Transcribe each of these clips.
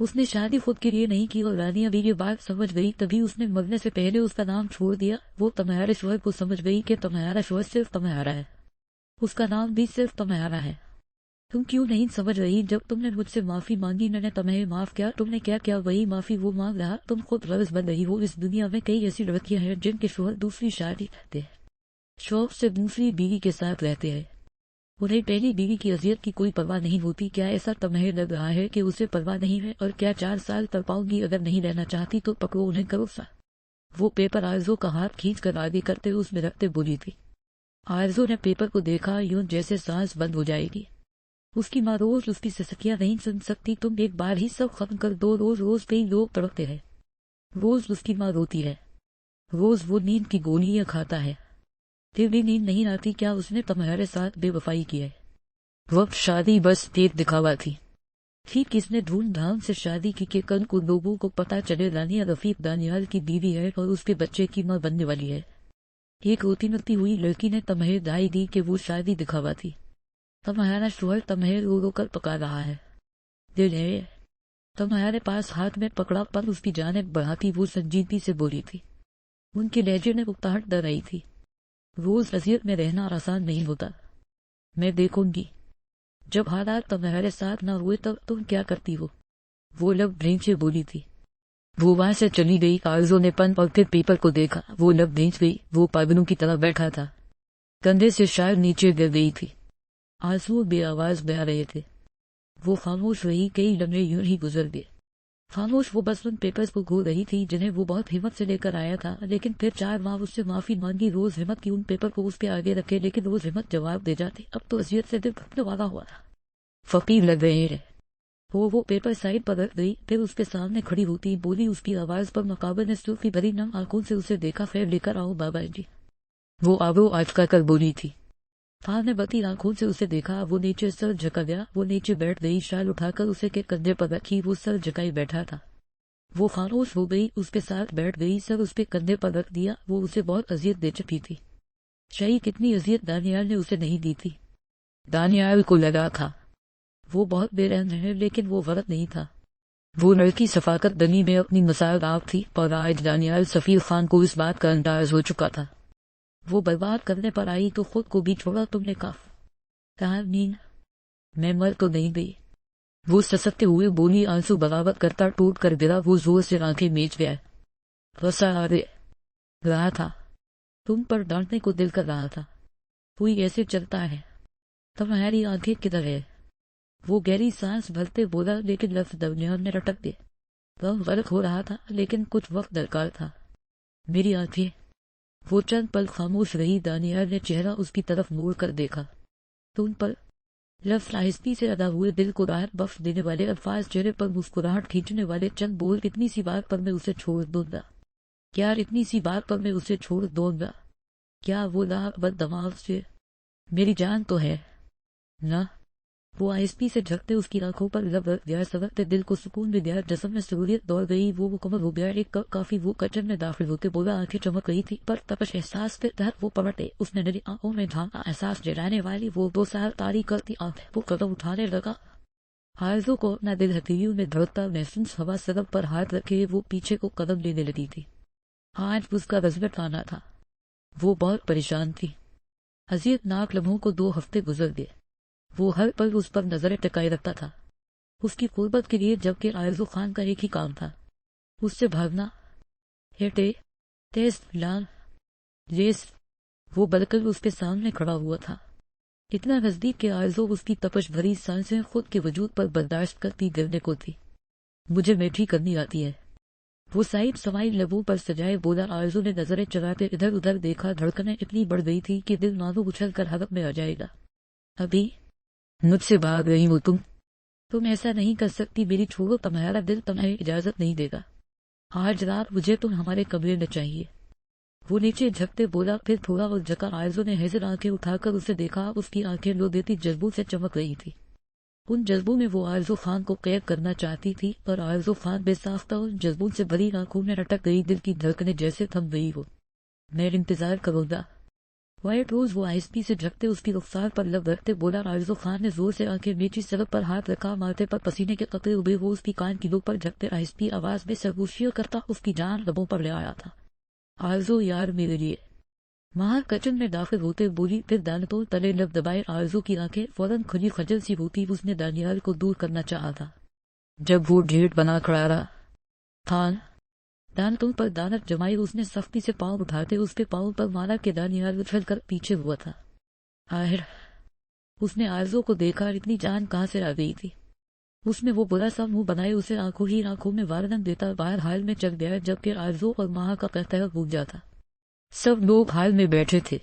اس نے شادی خود کے لیے نہیں کی اور رانیہ بھی یہ بات سمجھ گئی، تبھی اس نے مرنے سے پہلے اس کا نام چھوڑ دیا۔ وہ تمہارے شوہر کو سمجھ گئی کہ تمہارا شوہر صرف تمہارا ہے، اس کا نام بھی صرف تمہارا ہے۔ تم کیوں نہیں سمجھ رہی؟ جب تم نے مجھ سے معافی مانگی میں نے تمہیں معاف کیا۔ تم نے کیا کیا وہی معافی وہ مانگ رہا۔ تم خود غرض بن رہی ہو۔ اس دنیا میں کئی ایسی لڑکیاں ہیں جن کے شوہر دوسری شادی کرتے ہیں، شوق سے دوسری بیوی کے ساتھ رہتے ہیں، انہیں پہلی بیوی کی اذیت کی کوئی پرواہ نہیں ہوتی۔ کیا ایسا تمہیں لگ رہا ہے کہ اسے پرواہ نہیں ہے؟ اور کیا 4 سال تک پاؤں گی؟ اگر نہیں رہنا چاہتی تو پکڑو انہیں، کرو سا۔ وہ پیپر آرزو کا ہاتھ کھینچ کر آگے کرتے اس میں رکھتے بولی تھی۔ آرزو نے پیپر کو دیکھا، یوں جیسے سانس بند ہو جائے گی۔ اس کی ماں روز اس کی سسکیاں نہیں سن سکتی۔ تم ایک بار ہی سب ختم کر دو۔ روز کئی لوگ تڑپتے ہیں، روز اس کی ماں روتی ہے، روز وہ نیند کی گولیاں کھاتا ہے، پھر بھی نیند نہیں آتی۔ کیا اس نے تمہارے ساتھ بے وفائی کی ہے؟ وقت شادی بس ایک دکھاوا تھی۔ ٹھیک کس نے دھوم دھام سے شادی کی کہ کل کو لوگوں کو پتا چلے رانیہ رفیق دانیال کی بیوی ہے اور اس کے بچے کی ماں بننے والی ہے۔ ایک روتی نتی ہوئی لڑکی نے تمہیں دائی دی کہ وہ شادی دکھاوا تھی۔ تمہارا شوہر تمہیں رو رو کر پکا رہا ہے، دل ہے تمہارے پاس ہاتھ میں پکڑا پر اس کی جانب بڑھاتی وہ سنجیدگی سے بولی تھی۔ ان کے لہجے میں اکتاہٹ ڈر رہی تھی۔ روز اذیت میں رہنا آسان نہیں ہوتا، میں دیکھوں گی جب حالات تمہارے ساتھ نہ ہوئے تب تم کیا کرتی ہو۔ وہ لب بھینچے بولی تھی۔ وہ وہاں سے چلی گئی۔ آرزو نے پن اور پھر پیپر کو دیکھا۔ وہ لب بھینچ گئی۔ وہ پاگلوں کی طرح بیٹھا تھا، کندھے سے شال نیچے گر گئی تھی، آنسو بے آواز بہہ رہے تھے۔ وہ خاموش رہی، کئی لمحے یوں ہی گزر گئے۔ خاموش وہ بس ان پیپرز کو گھو رہی تھی جنہیں وہ بہت ہمت سے لے کر آیا تھا، لیکن پھر 4 ماہ اس سے معافی مانگی، روز ہمت کی ان پیپر کو اس کے آگے رکھے، لیکن روز ہمت جواب دے جاتے۔ اب تو اذیت سے دل پھٹنے والا ہوا تھا، فقیر لگ رہے ہیں۔ وہ پیپر سائڈ پر رکھ گئی، پھر اس کے سامنے کھڑی ہوتی بولی، اس کی آواز پر مقابل نے سرخی بھری نم آنکھوں سے اسے دیکھا۔ خیر لے کر آؤ بابا جی، وہ آبرو آچکا کر بولی تھی۔ خان نے بتی آنکھوں سے اسے دیکھا۔ وہ نیچے سر جھکا گیا۔ وہ نیچے بیٹھ گئی، شال اٹھا کر اسے کے کندھے پر رکھی۔ وہ سر جھکائے بیٹھا تھا۔ وہ خاموش ہو گئی، اس کے ساتھ بیٹھ گئی، سر اس کے کندھے پر رکھ دیا۔ وہ اسے بہت اذیت دے چکی تھی۔ شاید کتنی اذیت دانیال نے اسے نہیں دی تھی۔ دانیال کو لگا تھا وہ بہت بے رحم ہے، لیکن وہ غلط نہیں تھا۔ وہ لڑکی ثقافت دنی میں اپنی مثال آپ تھی، اور آج دانیال سفیر خان کو اس بات کا انداز ہو چکا تھا۔ وہ برباد کرنے پر آئی تو خود کو بھی چھوڑا تم نے۔ کہا نیند میں مر تو نہیں گئی؟ وہ سسکتے ہوئے بولی، آنسو بغاوت کرتا ٹوٹ کر گرا۔ وہ زور سے آنکھیں میچ گیا، غصہ آ رہا تھا، تم پر ڈانٹنے کو دل کر رہا تھا۔ کوئی ایسے چلتا ہے؟ تمہاری آنکھیں کدھر ہے؟ وہ گہری سانس بھرتے بولا، لیکن لفظ درمیان میں رٹک گئے۔ غم غرق ہو رہا تھا، لیکن کچھ وقت درکار تھا۔ میری آنکھیں۔ وہ چند پل خاموش رہی۔ دانیال نے چہرہ اس کی طرف موڑ کر دیکھا۔ تم پر لفظ آہستی سے ادا ہوئے، دل کو راحت بخش دینے والے الفاظ، چہرے پر مسکراہٹ کھینچنے والے چند بول۔ اتنی سی بات پر میں اسے چھوڑ دوں گا؟ کیا اتنی سی بات پر میں اسے چھوڑ دوں گا؟ کیا وہ لاکھ بد دماغ سے میری جان تو ہے نہ؟ وہ آہستی سے جھکتے اس کی آنکھوں پر لب رکھ گیا، سبقتے دل کو سکون بھی دیا، جسم میں سہولیت دوڑ گئی۔ وہ مکمل ہو گیا۔ ایک کپ کافی۔ وہ کچن میں داخل ہوتے بولا، آنکھیں چمک گئی تھی پر تپش احساس کے تحت وہ پلٹے۔ اس نے میری آنکھوں میں جھانکا، احساس جلانے والی وہ 2 سال تاریخ کرتی آنکھیں۔ وہ قدم اٹھانے لگا۔ آرزو کو اپنا دل ہتھیلیوں میں دھڑکتا محسوس ہوا۔ سڑک پر ہاتھ رکھے وہ پیچھے کو قدم لینے لگی تھی۔ آج اس کا رزمت آنا تھا۔ وہ بہت پریشان تھی۔ اذیت ناک لمحوں کو 2 ہفتے گزر گئے۔ وہ ہر پل اس پر نظریں ٹکائے رکھتا تھا، اس کی قربت کے لیے، جبکہ آرزو خان کا ایک ہی کام تھا، اس سے بھاگنا۔ وہ بلکل اس کے سامنے کھڑا ہوا تھا، اتنا نزدیک کہ آرزو اس کی تپش بھری سانسیں خود کے وجود پر برداشت کرتی گرنے کو تھی۔ مجھے میٹھی کرنی آتی ہے، وہ سائڈ سمائل لبوں پر سجائے بولا۔ آرزو نے نظریں چلاتے ادھر ادھر دیکھا۔ دھڑکنیں اتنی بڑھ گئی تھی کہ دل مانو اچھل کر حلق میں آ جائے گا۔ ابھی مجھ سے بھاگ رہی ہو تم ایسا نہیں کر سکتی، میری چھوڑو، تمہارا دل تمہیں اجازت نہیں دے گا۔ آج رات مجھے تم ہمارے کمرے میں چاہیے۔ وہ نیچے جھکتے بولا، پھر تھوڑا اور جھکا۔ آرزو نے حیضر آنکھیں اٹھا کر اسے دیکھا، اس کی آنکھیں لو دیتی جذبوں سے چمک رہی تھی۔ ان جذبوں میں وہ آرزو خان کو قید کرنا چاہتی تھی، اور آرزو خان بے ساختہ ان جذبوں سے بھری آنکھوں میں لٹک گئی، دل کی دھڑکنیں جیسے تھم گئی ہو۔ میں انتظار کروں گا، وائٹ روز وہ آہستگی سے جھکتے اس کی رخسار پر لب رکھتے بولا۔ آرزو خان نے زور سے آنکھیں میچی، سڑک پر ہاتھ رکھا، ماتھے پر پسینے کے قطرے ابھے، وہ اس کی کان کی لوگ پر جھکتے آہستگی آواز میں سرگوشیاں کرتا اس کی جان لبوں پر لے آیا تھا۔ آرزو یار میرے لیے، ماہر کچن میں داخل ہوتے بولی، پھر دانتوں تلے لب دبائے۔ آرزو کی آنکھیں فوراً کھلی، خجل سی ہوتی، اس نے دانیال کو دور کرنا چاہا تھا جب وہ ڈھیٹ بنا کھڑا رہا تھا۔ دانتوں پر دانت جمائی اس نے سختی سے پاؤں اٹھاتے اس کے پاؤں پر مارا کہ دانیال اچھل کر پیچھے ہوا تھا۔ آہر اس نے آرزو کو دیکھا، اتنی جان کہاں سے آ گئی تھی اس میں؟ وہ برا سا منہ بنائے اسے آنکھوں ہی آنکھوں میں وارنن دیتا باہر حال میں چل گیا، جبکہ آرزو اور ماہا کا قہقہہ گونج جاتا۔ سب لوگ حال میں بیٹھے تھے۔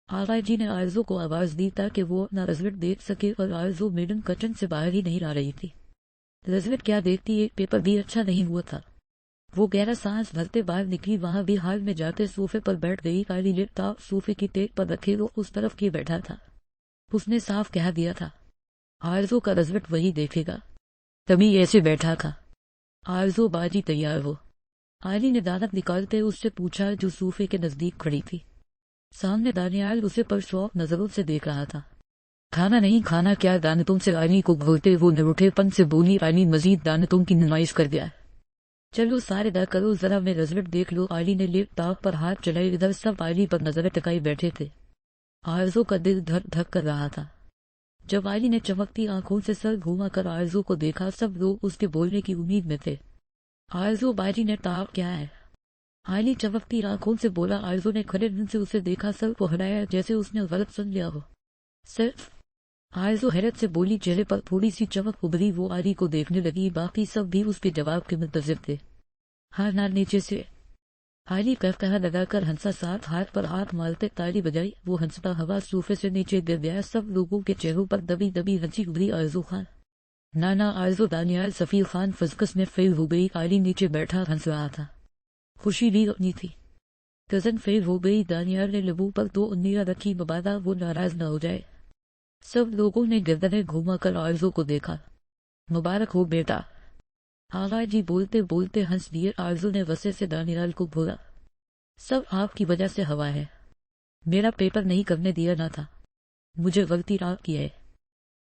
آغا جی نے آرزو کو آواز دی تاکہ وہ اپنا رزلٹ دیکھ سکے، اور آرزو میڈم کچن سے باہر ہی نہیں آ رہی تھی۔ رزلٹ کیا دیکھتی، ایک پیپر بھی اچھا نہیں ہوا تھا۔ وہ گہرا سانس بھرتے باہر نکلی، وہاں بھی حال میں جاتے صوفے پر بیٹھ گئی۔ کالی لیپ ٹاپ صوفے کی ٹیک پر رکھے وہ اس طرف کی بیٹھا تھا۔ اس نے صاف کہہ دیا تھا آرزو کا رزلٹ وہی دیکھے گا، تبھی ایسے بیٹھا تھا۔ آرزو باجی تیار ہو؟ علی نے دانت نکالتے اس سے پوچھا جو صوفے کے نزدیک کھڑی تھی۔ سامنے دانیال اسے پرشوق نظروں سے دیکھ رہا تھا۔ کھانا نہیں کھانا کیا؟ دانتوں سے علی کو گھولتے وہ نروٹھے پن سے بولی۔ علی مزید دانتوں کی نمائش کر گیا۔ چلو سارے دا کرو، ذرا میں رزلٹ دیکھ لو۔ علی نے لیپ ٹاپ پر ہاتھ چلائے، ادھر سب علی پر نظر ٹکائے بیٹھے تھے۔ آرزو کا دل دھک دھک کر رہا تھا۔ جب علی نے چمکتی آنکھوں سے سر گھوما کر آرزو کو دیکھا، سب لوگ اس کے بولنے کی امید میں تھے۔ آرزو باجی نے ٹاپ کیا ہے؟ علی چمکتی آنکھوں سے بولا۔ آرزو نے کھڑے دن سے اسے دیکھا، سر کو ہلایا جیسے اس نے غلط سن لیا ہو۔ صرف آرزو حیرت سے بولی، چہرے پر تھوڑی سی چمک ابھری۔ وہ علی کو دیکھنے لگی، باقی سب بھی اس کے جواب کے منتظر تھے۔ ہاں نہ نیچے سے علی قہقہہ لگا کر ہنسا، ساتھ ہاتھ پر ہاتھ مارتے تالی بجائی۔ وہ ہنستا ہوا صوفے سے نیچے گر گیا۔ سب لوگوں کے چہروں پر دبی دبی ہنسی ابھری۔ آرزو خان نانا آرزو دانیال سفیر خان فزکس میں فیل ہو گئی۔ علی نیچے بیٹھا ہنس رہا تھا، خوشی بھی اپنی تھی۔ کزن فیل ہو گئی، دانیال نے لبوں پر 2 انگلیاں رکھی، مبادا وہ ناراض نہ ہو جائے۔ سب لوگوں نے گردنیں گھوما کر آرزو کو دیکھا۔ مبارک ہو بیٹا، آغا جی بولتے بولتے ہنس دیے۔ آرزو نے غصے سے دانیال کو بولا، سب آپ کی وجہ سے ہوا ہے، میرا پیپر نہیں کرنے دیا نہ تھا، مجھے غلطی آپ کی ہے،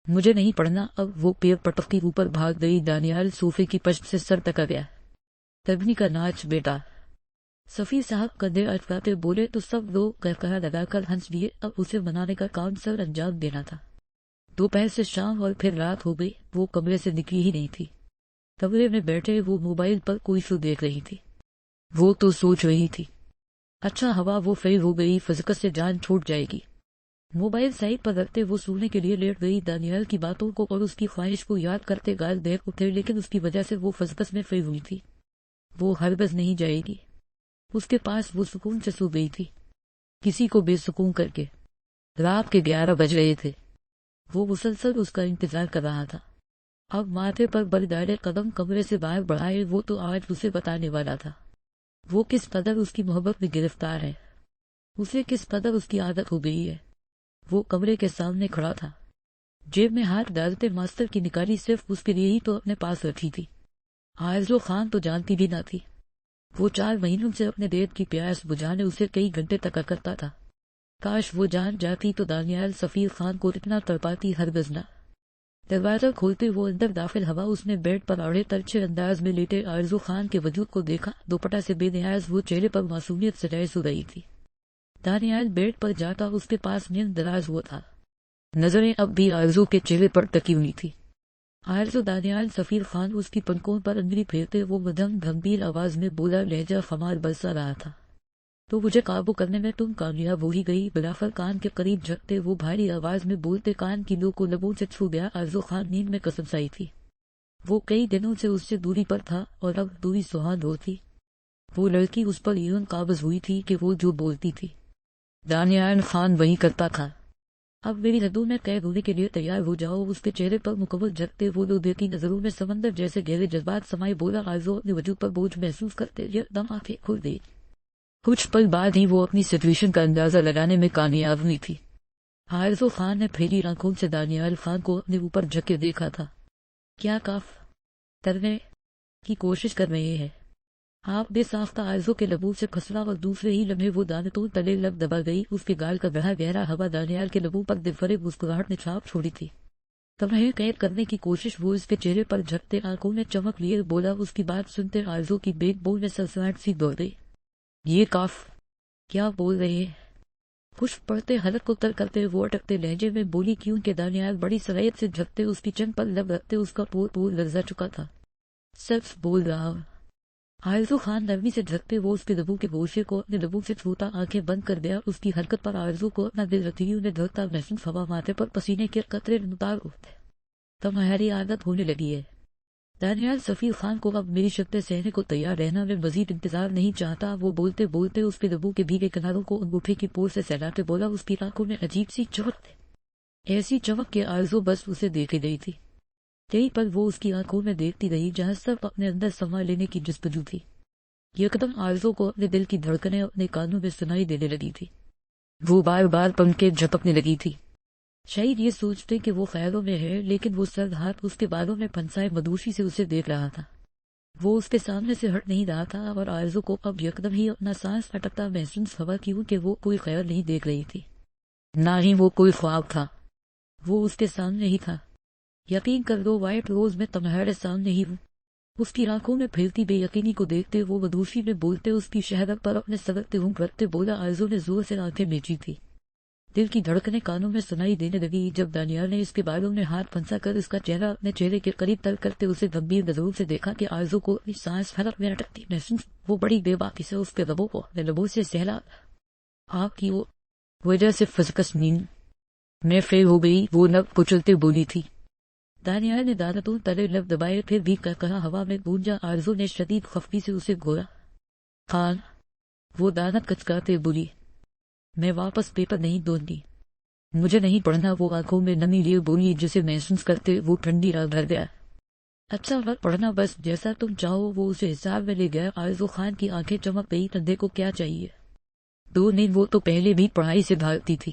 مجھے نہیں پڑھنا۔ اب وہ پیر پٹکی اوپر بھاگ گئی۔ دانیال صوفے کی پشت سے سر ٹکا گیا۔ تبنی کا ناچ بیٹا، سفیر صاحب کندھے اٹکاتے بولے تو سب لوگ قہقہہ لگا کر ہنس دیے۔ اب اسے منانے کا کام سر انجام دینا تھا۔ دوپہر سے شام اور پھر رات ہو گئی، وہ کمرے سے نکلی ہی نہیں تھی۔ کمرے میں بیٹھے وہ موبائل پر کوئی شو دیکھ رہی تھی۔ وہ تو سوچ رہی تھی اچھا ہوا وہ فیل ہو گئی، فزکس سے جان چھوٹ جائے گی۔ موبائل سائڈ پر رکھتے وہ سونے کے لیے لیٹ گئی۔ دانیال کی باتوں کو اور اس کی خواہش کو یاد کرتے گال دیکھ اٹھے، لیکن اس کی وجہ سے وہ فزکس میں فیل ہوئی تھی، وہ ہرگز نہیں جائے گی۔ اس کے پاس وہ سکون سے سو گئی تھی، کسی کو بے سکون کر کے۔ رات کے 11 بج رہے تھے۔ وہ مسلسل اس کا انتظار کر رہا تھا۔ اب ماتھے پر بردارے قدم کمرے سے باہر بڑھائے، وہ تو آج اسے بتانے والا تھا وہ کس قدر اس کی محبت میں گرفتار ہے، اسے کس قدر اس کی عادت ہو گئی ہے۔ وہ کمرے کے سامنے کھڑا تھا، جیب میں ہاتھ ڈالتے ماسٹر کی نکالی صرف اس کے لیے ہی تو اپنے پاس رکھی تھی۔ آرزو خان تو جانتی بھی نہ تھی، وہ 4 مہینوں سے اپنے دید کی پیاس بجھانے اسے کئی گھنٹے تک کرتا تھا۔ کاش وہ جان جاتی تو دانیال سفیر خان کو اتنا تڑپاتی ہرگز نہ۔ دروازہ کھولتے وہ اندر داخل ہوا، اس نے بیڈ پر آڑے ترچھے انداز میں لیٹے آرزو خان کے وجود کو دیکھا۔ دوپٹہ سے بے نیاز وہ چہرے پر معصومیت سجائے سو رہی تھی۔ دانیال بیڈ پر جاتا اس کے پاس نیند دراز ہوا تھا، نظریں اب بھی آرزو کے چہرے پر ٹکی ہوئی تھی۔ آرزو دانیال سفیر خان اس کی پنکھوں پر انگلی پھیرتے وہ مدھم گمبھیر آواز میں بولا، لہجہ خمار برسا رہا تھا، تو مجھے قابو کرنے میں تم کامیاب ہو ہی گئی۔ بلافر کان کے قریب جھکتے وہ بھاری آواز میں بولتے کان کی لو کو لبوں سے چھو گیا۔ آرزو خان نیند میں قسم سائی تھی، وہ کئی دنوں سے اس سے دوری پر تھا اور اب دوری سہان ہوتی۔ وہ لڑکی اس پر یوں قابض ہوئی تھی کہ وہ جو بولتی تھی دانیال خان وہی کرتا تھا۔ اب میری حدوں میں قید ہونے کے لیے تیار ہو جاؤ۔ اس کے چہرے پر مکمل جھکتے وہ لو دیتی نظروں میں سمندر جیسے گہرے جذبات سمائے بولا۔ آرزو اپنے وجود پر بوجھ محسوس کرتے یکدم آنکھیں کھل گئی۔ کچھ پل بعد ہی وہ اپنی سچویشن کا اندازہ لگانے میں کامیاب ہوئی تھی۔ آرزو خان نے پھیری آنکھوں سے دانیال خان کو اپنے اوپر جھکے دیکھا تھا۔ کیا کاف کرنے کی کوشش کر رہے ہیں؟ آپ بے ساختہ آرزو کے لبوں سے کھسلا اور دوسرے ہی لمحے وہ دانتوں تلے لب دبا گئی. اس کے گال کا گہرا ہوا دانیال کے لبوں پر دلفریب مسکراہٹ نے چھاپ چھوڑی تھی. تمہیں قید کرنے کی کوشش. وہ اس کے چہرے پر جھکتے آنکھوں میں چمک لیے بولا. اس کی بات سنتے آرزو کی بیک بون میں سلسلاہٹ سی دوڑ گئی. یہ کاف کیا بول رہے ہیں؟ خشک پڑتے حلق کو تر کرتے وہ اٹکتے لہجے میں بولی. کیونکہ دانیال بڑی صلاحیت سے جھکتے اس کی چنگ پر لب رکھتے اس کا پور لرزا چکا تھا. سچ بول رہا ہوں. آرزو خان نرمی سے جھکتے وہ اس کے لبوں کے گوشے کو اپنے لبوں سے چھوتا آنکھیں بند کر دیا. اس کی حرکت پر آرزو کو اپنا دل رتیوں نے دھڑکتا محسوس ہوا ماتھے پر پسینے کے قطرے نتار اٹھتے. تمہاری عادت ہونے لگی ہے. دانیال سفیر خان کو اب میری شکلیں سہنے کو تیار رہنا میں مزید انتظار نہیں چاہتا. وہ بولتے بولتے اس کے لبوں کے بھیگے کناروں کو انگوٹھے کی پور سے سہلاتے بولا. اس کی آنکھوں میں عجیب سی چمک تھی. ایسی چمک کہ آرزو بس اسے دیکھ رہی تھی. کئی پل وہ اس کی آنکھوں میں دیکھتی رہی جہاں سب اپنے اندر سما لینے کی جستجو تھی. یکدم آرزو کو اپنے دل کی دھڑکنیں اپنے کانوں میں سنائی دینے لگی تھی. وہ بار بار پنکھے جھپکنے لگی تھی. شاید یہ سوچتے کہ وہ خیالوں میں ہے لیکن وہ سرد ہاتھ اس کے بالوں میں پھنسائے مدوشی سے اسے دیکھ رہا تھا. وہ اس کے سامنے سے ہٹ نہیں رہا تھا اور آرزو کو اب یکدم ہی اپنا سانس اٹکتا محسوس ہوا کیونکہ وہ کوئی خیال نہیں دیکھ رہی تھی نہ ہی وہ کوئی خواب تھا. وہ اس کے سامنے ہی تھا. یقین کر دو وائٹ روز میں تمہارے سامنے ہی ہوں. اس کی آنکھوں میں پھیلتی بے یقینی کو دیکھتے وہ مدوشی میں بولتے اس کی شہرت پر اپنے سبقتے ہوں رکھتے بولا. آرزو نے زور سے آنکھیں میچی تھی. دل کی دھڑکنیں کانوں میں سنائی دینے لگی. جب دانیال نے اس کے بالوں میں ہاتھ پھنسا کر اس کا چہرہ اپنے چہرے کے قریب تر کرتے اسے گمبھیر نظروں سے دیکھا کہ آرزو کو اپنی سانس حلق میں اٹکتی محسوس. وہ بڑی بے باکی سے اس کے لبوں کو اپنے لبوں سے سہلا. آپ کی وہ وجہ سے فزکس نیند میں فیل ہو گئی. وہ لب کچلتے بولی تھی. دانیال نے دانتوں تلے لب دبائے پھر بھی کہا ہوا میں گونجا. آرزو نے شدید خفگی سے اسے گھورا. خان وہ دانت کچکاتے بولی. میں واپس پیپر نہیں دوں گی. مجھے نہیں پڑھنا. وہ آنکھوں میں نمی لیے بولی جسے محسوس کرتے وہ ٹھنڈی راہ بھر گیا. اچھا مت پڑھنا بس جیسا تم چاہو. وہ اسے حساب میں لے گیا. آرزو خان کی آنکھیں چمک گئی. تندے کو کیا چاہیے؟ دو نہیں. وہ تو پہلے بھی پڑھائی سے بھاگتی تھی.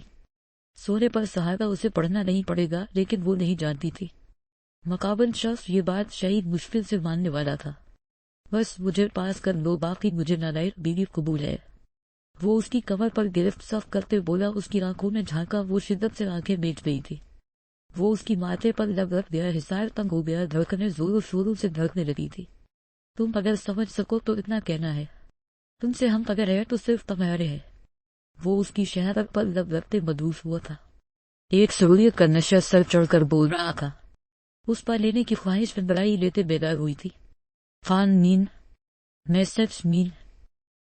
سونے پر سہارا اسے پڑھنا نہیں پڑے گا لیکن وہ نہیں جانتی تھی. مقابل شخص یہ بات شاید مشکل سے ماننے والا تھا. بس مجھے پاس کر لو باقی مجھے نالائق بیوی قبول ہے. وہ اس کی کمر پر گرفت صف کرتے بولا. اس کی آنکھوں میں جھانکا. وہ شدت سے آنکھیں میچ گئی تھی. وہ اس کی ماتھے پر لب رکھ گیا. حصار تنگ ہو گیا. دھڑکنیں زوروں شوروں سے دھڑکنے لگی تھی. تم اگر سمجھ سکو تو اتنا کہنا ہے. تم سے ہم اگر ہے تو صرف تمہارے ہے. وہ اس کی شہرت پر لب رکھتے مدوش ہوا تھا. ایک سہولیت کا نشہ سر چڑھ کر بول رہا تھا. اس پر لینے کی خواہش میں بڑائی لیتے بیدار ہوئی تھی. خان نیند میں سچ نیند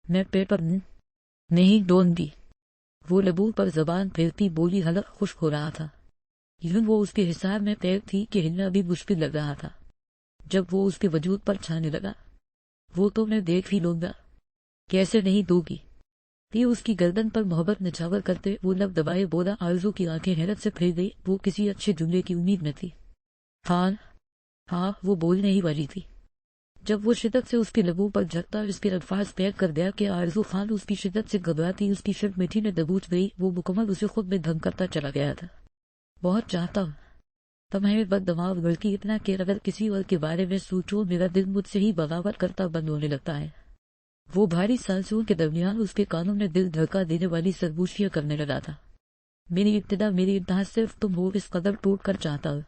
میں پیپر نہیں ڈون دی. وہ لبوں پر زبان پھیرتی بولی. حلق خشک ہو رہا تھا. یوں وہ اس کے حساب میں پیر تھی کہ ہلنا بھی مشکل لگ رہا تھا. جب وہ اس کے وجود پر چھانے لگا. وہ تو میں دیکھ ہی لوں گا. کیسے نہیں دو گی؟ یہ اس کی گردن پر محبت نچھاور کرتے وہ لب دبائے بولا. آرزو کی آنکھیں حیرت سے پھیر گئی. وہ کسی اچھے جملے کی امید میں تھی. خان ہاں وہ بولنے ہی والی تھی جب وہ شدت سے اس کے لبوں پر جھکتا. اس کے الفاظ پیک کر دیا کہ آرزو خان اس کی شدت سے گھبراتی. اس کی شرط میٹھی نے دبوچ گئی. وہ مکمل اسے خود میں دھم کرتا چلا گیا تھا. بہت چاہتا ہوں تمہیں بد دماغ لڑکی. اتنا کہ اگر کسی اور کے بارے میں سوچو میرا دل مجھ سے ہی بغاوت کرتا بند ہونے لگتا ہے. وہ بھاری سانسوں کے درمیان اس کے کانوں میں دل دھڑکا دینے والی سرگوشیاں کرنے لگا تھا. میری ابتدا میری انتہا صرف تم ہو. اس قدر ٹوٹ کر چاہتا ہوں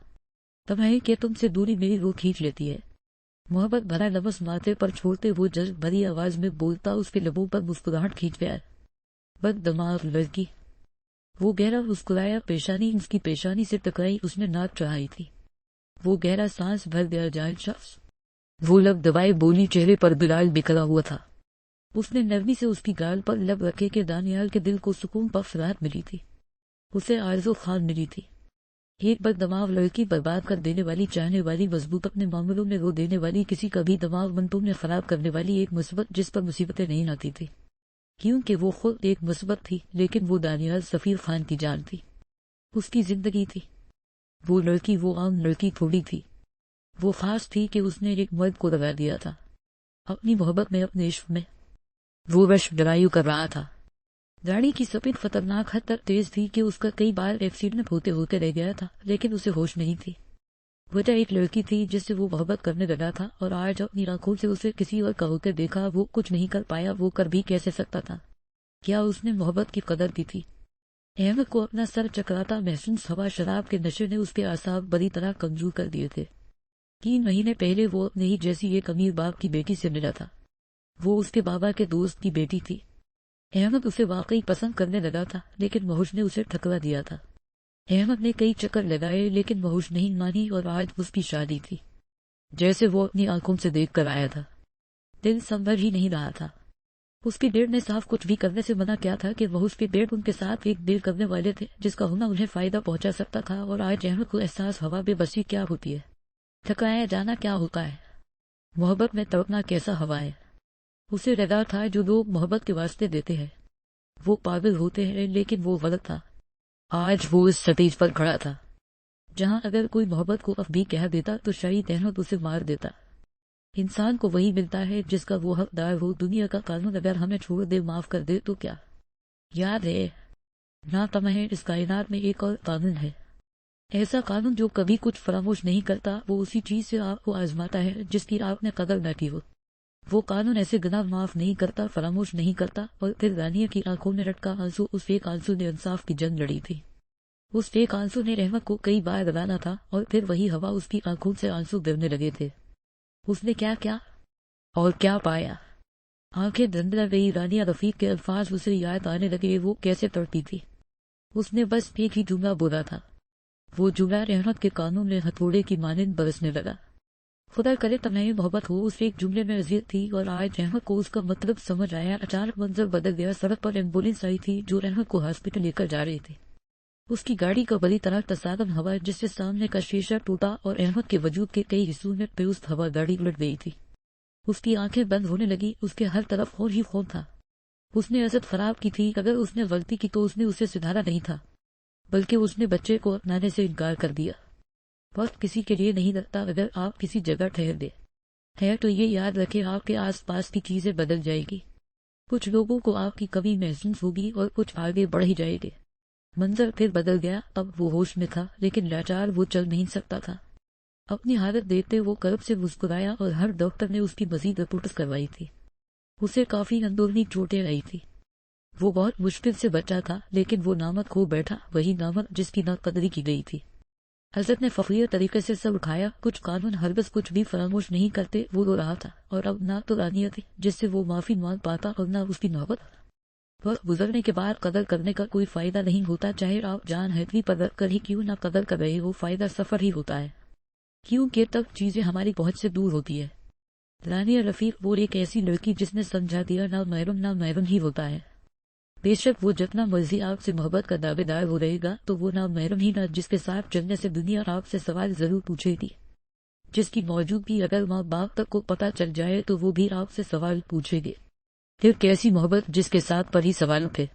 تمہیں کہ تم سے دوری میری روح کھینچ لیتی ہے. محبت بھرا لفظ ماتھے پر چھوڑتے وہ جذب بھری آواز میں بولتا. اس کے لبوں پر مسکراہٹ کھینچ گیا. بد دماغ لڑکی. وہ گہرا مسکرایا. پیشانی اس کی پیشانی سے ٹکرائی. اس نے ناک چڑھائی تھی. وہ گہرا سانس بھر گیا. جائن شخص. وہ لب دبائے بولی. چہرے پر بلال بکھرا ہوا تھا. اس نے نرمی سے اس کی گال پر لب رکھے کہ دانیال کے دل کو سکون پر فرات ملی تھی. اسے آرزو خان ملی تھی. ایک بد دماغ لڑکی. برباد کر دینے والی. چاہنے والی. مضبوط. اپنے معاملوں میں رو دینے والی. کسی کا بھی دماغ منتوں میں خراب کرنے والی. ایک مثبت جس پر مصیبتیں نہیں آتی تھی کیونکہ وہ خود ایک مثبت تھی. لیکن وہ دانیال سفیر خان کی جان تھی. اس کی زندگی تھی. وہ لڑکی وہ عام لڑکی تھوڑی تھی. وہ خاص تھی کہ اس نے ایک مرد کو لگا دیا تھا اپنی محبت میں. اپنے عشق میں وہ رش ڈرائیو کر رہا تھا. گاڑی کی سپیڈ خطرناک حد تک تیز تھی کہ اس کا کئی بار ایکسیڈنٹ ہوتے رہ گیا تھا لیکن اسے ہوش نہیں تھی. وجہ ایک لڑکی تھی جس سے وہ محبت کرنے لگا تھا، اور آج اپنی آنکھوں سے اسے کسی اور کا ہوتے دیکھا۔ وہ کچھ نہیں کر پایا، وہ کر بھی کیسے سکتا تھا؟ کیا اس نے محبت کی قدر کی تھی؟ احمد کو اپنا سر چکراتا محسوس ہوا۔ شراب کے نشے نے اس کے اعصاب بری طرح کمزور کر دیے تھے۔ 3 مہینے پہلے وہ اپنے ہی جیسی ایک امیر باپ کی بیٹی سے ملا تھا۔ وہ اس کے بابا کے دوست کی بیٹی تھی۔ احمد اسے واقعی پسند کرنے لگا تھا، لیکن مہوش نے اسے ٹھکرا دیا تھا۔ احمد نے کئی چکر لگائے، لیکن مہوش نہیں مانی، اور آج اس کی شادی تھی جیسے وہ اپنی آنکھوں سے دیکھ کر آیا تھا۔ دل سنبھل ہی نہیں رہا تھا۔ اس کے ڈیڈ نے صاف کچھ بھی کرنے سے منع کیا تھا کہ وہ اس کے ڈیڈ ان کے ساتھ ایک ڈیل کرنے والے تھے جس کا ہونا انہیں فائدہ پہنچا سکتا تھا، اور آج احمد کو احساس ہوا بے بسی کیا ہوتی ہے، تھکایا جانا کیا ہوتا ہے، محبت میں تڑپنا کیسا ہوا ہے۔ اسے لگا تھا جو لوگ محبت کے واسطے دیتے ہیں وہ پاگل ہوتے ہیں، لیکن وہ غلط تھا۔ آج وہ اس سٹیج پر کھڑا تھا جہاں اگر کوئی محبت کو اب بھی کہہ دیتا تو شاید احمد اسے مار دیتا۔ انسان کو وہی ملتا ہے جس کا وہ حقدار ہو۔ دنیا کا قانون اگر ہمیں چھوڑ دے، معاف کر دے تو کیا؟ یاد ہے نہ تمہیں اس کائنات میں ایک اور قانون ہے، ایسا قانون جو کبھی کچھ فراموش نہیں کرتا، وہ اسی چیز سے آپ کو آزماتا ہے جس کی آپ نے قدر نہ کی ہو۔ وہ قانون ایسے گناہ معاف نہیں کرتا، فراموش نہیں کرتا۔ اور پھر رانیہ کی آنکھوں میں رٹکا آنسو، اس ایک آنسو نے انصاف کی جنگ لڑی تھی۔ اس ایک آنسو نے رحمت کو کئی بار رلانا تھا، اور پھر وہی ہوا اس کی آنکھوں سے آنسو گرنے لگے تھے۔ اس نے کیا کیا اور کیا پایا؟ آنکھیں دھندلا گئی۔ رانیہ رفیق کے الفاظ اسے یاد آنے لگے، وہ کیسے تڑپی تھی۔ اس نے بس ایک ہی جملہ بولا تھا، وہ جملہ رحمت کے کانوں میں ہتھوڑے کی مانند برسنے لگا۔ خدا کرے تمہیں محبت ہو۔ اس ایک جملے میں اذیت تھی، اور آج رحمت کو اس کا مطلب سمجھ آیا۔ اچانک منظر بدل گیا۔ سڑک پر ایمبولینس آئی تھی جو رحمت کو ہاسپٹل لے کر جا رہی تھی۔ اس کی گاڑی کا بری طرح تصادم ہوا جس سے سامنے کا شیشہ ٹوٹا، اور احمد کے وجود کے کئی حصوں میں پیوست ہوا گاڑی الٹ گئی تھی۔ اس کی آنکھیں بند ہونے لگی۔ اس کے ہر طرف خون ہی خون تھا۔ اس نے عزت خراب کی تھی۔ اگر اس نے غلطی کی تو اس نے اسے سدھارا نہیں تھا، بلکہ اس نے بچے کو اپنانے سے انکار کر دیا۔ وقت کسی کے لیے نہیں رکتا۔ اگر آپ کسی جگہ ٹھہر دے ہے تو یہ یاد رکھے آپ کے آس پاس کی چیزیں بدل جائے گی۔ کچھ لوگوں کو آپ کی کمی محسوس ہوگی اور کچھ آگے بڑھ ہی جائے گے۔ منظر پھر بدل گیا۔ اب وہ ہوش میں تھا، لیکن لاچار وہ چل نہیں سکتا تھا۔ اپنی حالت دیکھتے وہ کرب سے مسکرایا، اور ہر ڈاکٹر نے اس کی مزید رپورٹس کروائی تھی۔ اسے کافی اندرونی چوٹیں آئی تھی۔ وہ بہت مشکل سے بچا تھا، لیکن وہ نامت کھو بیٹھا، وہی نامت جس کی ناقدری کی گئی تھی۔ حضرت نے فقیر طریقے سے سب اٹھایا۔ کچھ قانون ہرگز کچھ بھی فراموش نہیں کرتے۔ وہ رو رہا تھا، اور اب نہ تو رانیہ تھی جس سے وہ معافی مانگ پاتا، اور نہ اس کی محبت۔ وقت گزرنے کے بعد قدر کرنے کا کوئی فائدہ نہیں ہوتا، چاہے آپ جان ہتھی پر رکھ کر ہی کیوں نہ قدر کر رہے ہو، فائدہ سفر ہی ہوتا ہے، کیونکہ تب چیزیں ہماری پہنچ سے دور ہوتی ہے۔ رانیہ رفیق وہ ایک ایسی لڑکی جس نے سمجھا دیا نہ محرم ہی ہوتا ہے۔ بے شک وہ جتنا مرضی آپ سے محبت کا دعوے دار ہو رہے گا، تو وہ نہ محرم ہی نہ جس کے ساتھ چلنے سے دنیا آپ سے سوال ضرور پوچھے گی، جس کی موجودگی اگر ماں باپ تک کو پتہ چل جائے تو وہ بھی آپ سے سوال پوچھے گے۔ پھر کیسی محبت جس کے ساتھ پر ہی سوال اٹھے۔